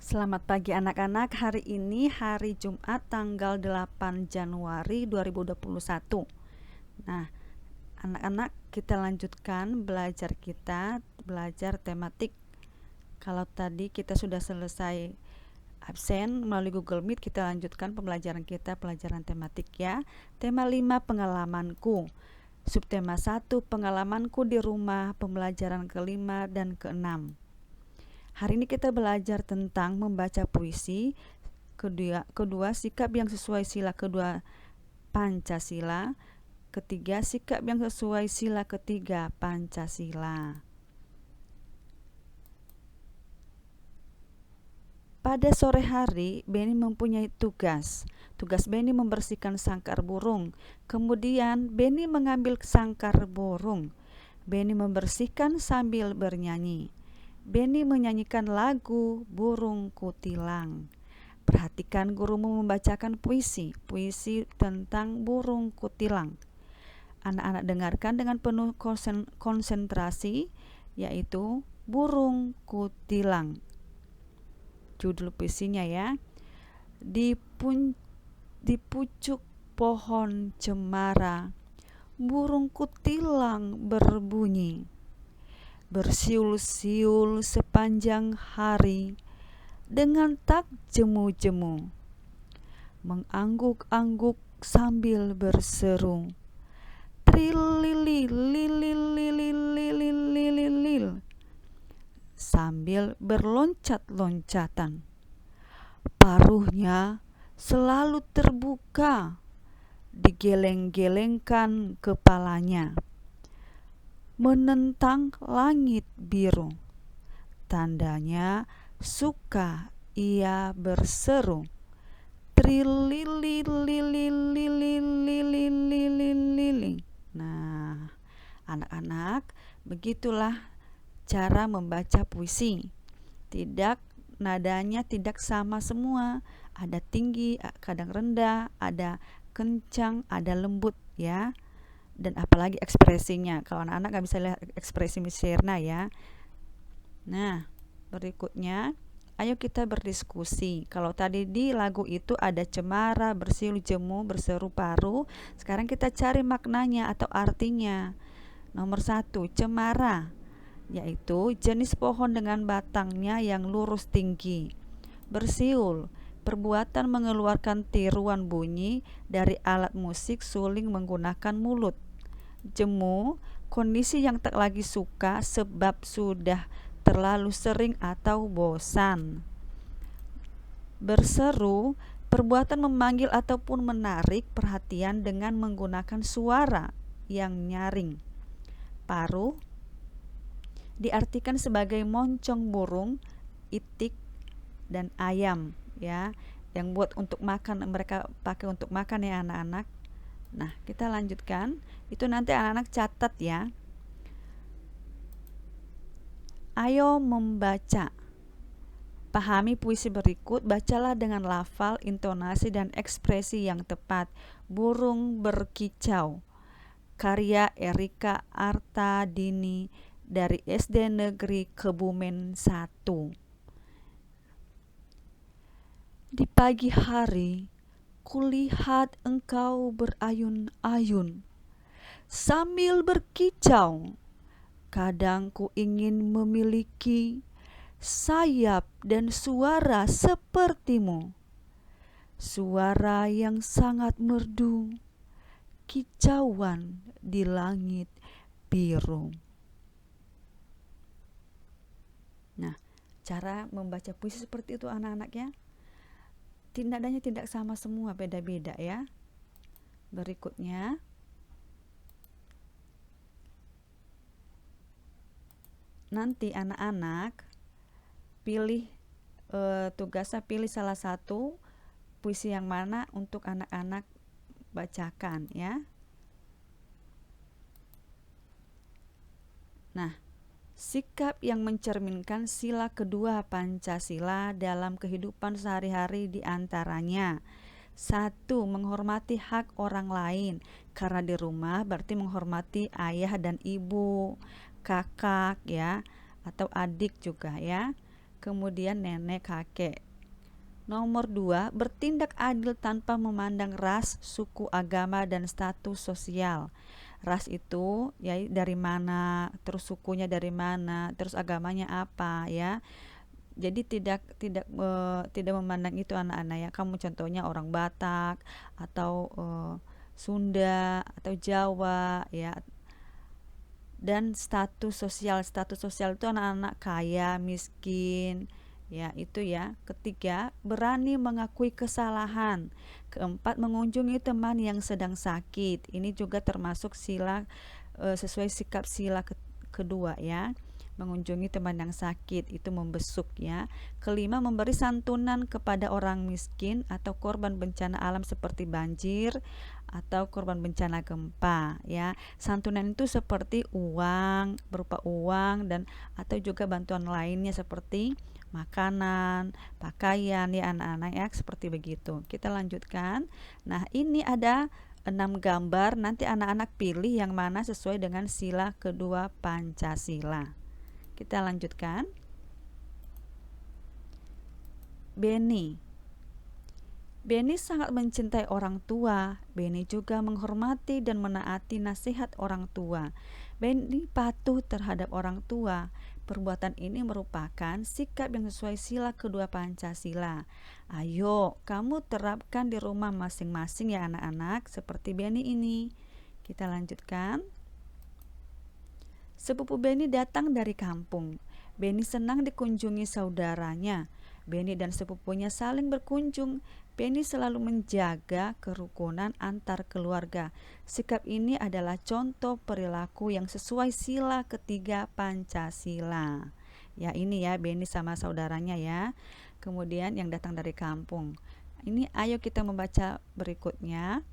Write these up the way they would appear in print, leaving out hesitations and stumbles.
Selamat pagi anak-anak, hari ini hari Jumat tanggal 8 Januari 2021. Nah, anak-anak kita lanjutkan belajar tematik. Kalau tadi kita sudah selesai absen melalui Google Meet, kita lanjutkan pembelajaran kita, pelajaran tematik ya. Tema 5 pengalamanku. Subtema 1 pengalamanku di rumah, pembelajaran kelima dan keenam. Hari ini kita belajar tentang membaca puisi. Kedua sikap yang sesuai sila kedua Pancasila. Ketiga, sikap yang sesuai sila ketiga Pancasila. Pada sore hari, Beni mempunyai tugas. Tugas Beni membersihkan sangkar burung. Kemudian Beni mengambil sangkar burung. Beni membersihkan sambil bernyanyi. Beni menyanyikan lagu Burung Kutilang. Perhatikan gurumu membacakan puisi tentang burung kutilang. Anak-anak dengarkan dengan penuh konsentrasi, yaitu Burung Kutilang. Judul puisinya ya. Di pucuk pohon cemara, burung kutilang berbunyi. Bersiul-siul sepanjang hari dengan tak jemu-jemu, mengangguk-angguk sambil berseru, trilililililililililil, sambil berloncat-loncatan. Paruhnya selalu terbuka, digeleng-gelengkan kepalanya, menentang langit biru. Tandanya suka ia berseru, trililililililililililili. Nah, anak-anak, begitulah cara membaca puisi. Nadanya tidak sama semua. Ada tinggi, kadang rendah, ada kencang, ada lembut ya. Dan apalagi ekspresinya. Kalau anak-anak gak bisa lihat ekspresi Miss Sherna ya. Nah, berikutnya ayo kita berdiskusi. Kalau tadi di lagu itu ada cemara, bersiul jemu, berseru paruh. Sekarang kita cari maknanya atau artinya. Nomor 1, cemara, yaitu jenis pohon dengan batangnya yang lurus tinggi. Bersiul, perbuatan mengeluarkan tiruan bunyi dari alat musik suling menggunakan mulut. Jemu, kondisi yang tak lagi suka sebab sudah terlalu sering atau bosan. Berseru, perbuatan memanggil ataupun menarik perhatian dengan menggunakan suara yang nyaring. Paruh diartikan sebagai moncong burung, itik, dan ayam ya, yang buat untuk makan, mereka pakai untuk makan ya anak-anak. Nah, kita lanjutkan. Itu nanti anak-anak catat ya. Ayo membaca. Pahami puisi berikut, bacalah dengan lafal, intonasi, dan ekspresi yang tepat. Burung berkicau, karya Erika Artadini dari SD Negeri Kebumen 1. Di pagi hari, kulihat engkau berayun-ayun sambil berkicau. Kadang ku ingin memiliki sayap dan suara sepertimu. Suara yang sangat merdu, kicauan di langit biru. Nah, cara membaca puisi seperti itu anak-anak ya. Nadanya tidak sama semua, beda-beda ya. Berikutnya, nanti anak-anak pilih tugasnya, pilih salah satu puisi yang mana untuk anak-anak bacakan ya. Nah, sikap yang mencerminkan sila kedua Pancasila dalam kehidupan sehari-hari diantaranya. 1. Menghormati hak orang lain. Karena di rumah berarti menghormati ayah dan ibu, kakak ya, atau adik juga ya. kemudian nenek kakek. Nomor 2, bertindak adil tanpa memandang ras, suku, agama, dan status sosial. Ras itu ya dari mana, terus sukunya dari mana, terus agamanya apa ya. Jadi tidak memandang itu anak-anak ya. Kamu contohnya orang Batak atau Sunda atau Jawa ya. Dan status sosial itu anak-anak kaya, miskin ya, itu ya. Ketiga, berani mengakui kesalahan. Keempat, mengunjungi teman yang sedang sakit. Ini juga termasuk sila sesuai sikap sila kedua ya. Mengunjungi teman yang sakit itu membesuk ya. Kelima, memberi santunan kepada orang miskin atau korban bencana alam seperti banjir atau korban bencana gempa ya. Santunan itu seperti uang, berupa uang, dan atau juga bantuan lainnya seperti makanan, pakaian ya anak-anak ya, seperti begitu. Kita lanjutkan. Nah, ini ada 6 gambar, nanti anak-anak pilih yang mana sesuai dengan sila kedua Pancasila. Kita lanjutkan. Beni. Beni sangat mencintai orang tua. Beni juga menghormati dan menaati nasihat orang tua. Beni patuh terhadap orang tua. Perbuatan ini merupakan sikap yang sesuai sila kedua Pancasila. Ayo, kamu terapkan di rumah masing-masing ya anak-anak, seperti Beni ini. Kita lanjutkan. Sepupu Beni datang dari kampung. Beni senang dikunjungi saudaranya. Beni dan sepupunya saling berkunjung. Beni selalu menjaga kerukunan antar keluarga. Sikap ini adalah contoh perilaku yang sesuai sila ketiga Pancasila. Ya, ini ya Beni sama saudaranya ya. Kemudian yang datang dari kampung. Ini ayo kita membaca berikutnya.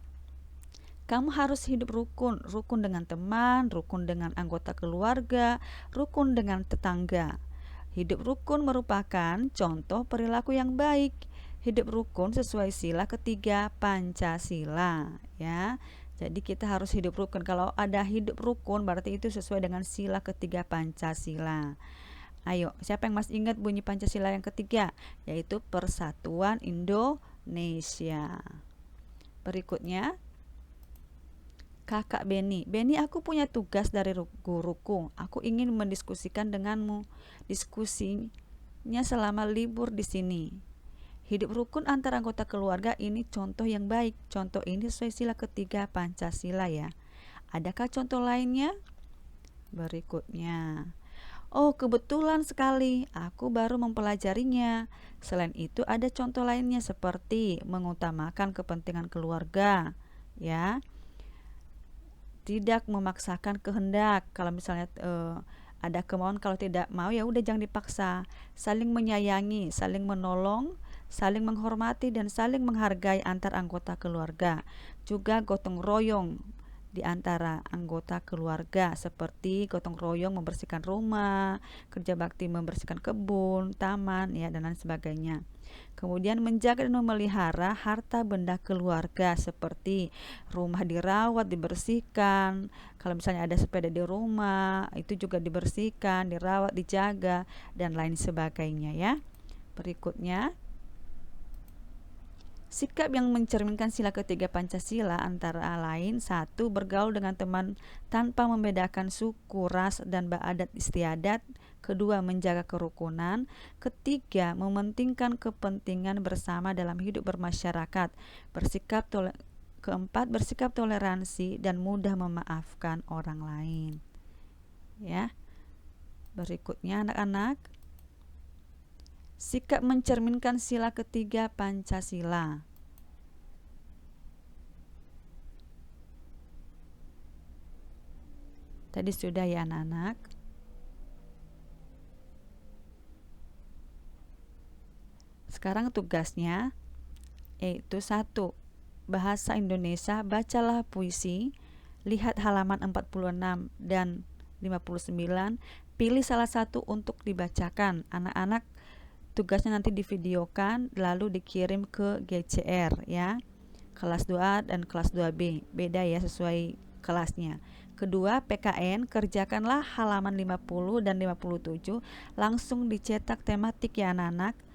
Kamu harus hidup rukun, rukun dengan teman, rukun dengan anggota keluarga, rukun dengan tetangga. Hidup rukun merupakan contoh perilaku yang baik. Hidup rukun sesuai sila ketiga Pancasila ya. Jadi kita harus hidup rukun. Kalau ada hidup rukun berarti itu sesuai dengan sila ketiga Pancasila. Ayo, siapa yang masih ingat bunyi Pancasila yang ketiga? Yaitu Persatuan Indonesia. Berikutnya, Kakak Beni. Beni, aku punya tugas dari guruku. Aku ingin mendiskusikan denganmu. Diskusinya selama libur di sini. Hidup rukun antar anggota keluarga ini contoh yang baik. Contoh ini sesuai sila ketiga Pancasila ya. Adakah contoh lainnya? Berikutnya. Oh, kebetulan sekali. Aku baru mempelajarinya. Selain itu ada contoh lainnya seperti mengutamakan kepentingan keluarga. Ya. Tidak memaksakan kehendak. Kalau misalnya ada kemauan, kalau tidak mau ya udah jangan dipaksa. Saling menyayangi, saling menolong, saling menghormati dan saling menghargai antar anggota keluarga. Juga gotong royong di antara anggota keluarga seperti gotong royong membersihkan rumah, kerja bakti membersihkan kebun, taman ya dan lain sebagainya. Kemudian menjaga dan memelihara harta benda keluarga seperti rumah dirawat, dibersihkan. Kalau misalnya ada sepeda di rumah, itu juga dibersihkan, dirawat, dijaga dan lain sebagainya ya. Berikutnya, sikap yang mencerminkan sila ketiga Pancasila antara lain 1. Bergaul dengan teman tanpa membedakan suku, ras, dan adat istiadat. 2. Menjaga kerukunan. 3. Mementingkan kepentingan bersama dalam hidup bermasyarakat. 4. Bersikap toleransi dan mudah memaafkan orang lain. Ya. Berikutnya anak-anak. Sikap mencerminkan sila ketiga Pancasila. Tadi sudah ya anak-anak. Sekarang tugasnya yaitu 1. Bahasa Indonesia, bacalah puisi. Lihat halaman 46 dan 59. Pilih salah satu untuk dibacakan. Anak-anak tugasnya nanti divideokan lalu dikirim ke GCR ya. Kelas 2A dan kelas 2B. Beda ya sesuai kelasnya. Kedua, PKN, kerjakanlah halaman 50 dan 57, langsung dicetak tematik ya anak-anak.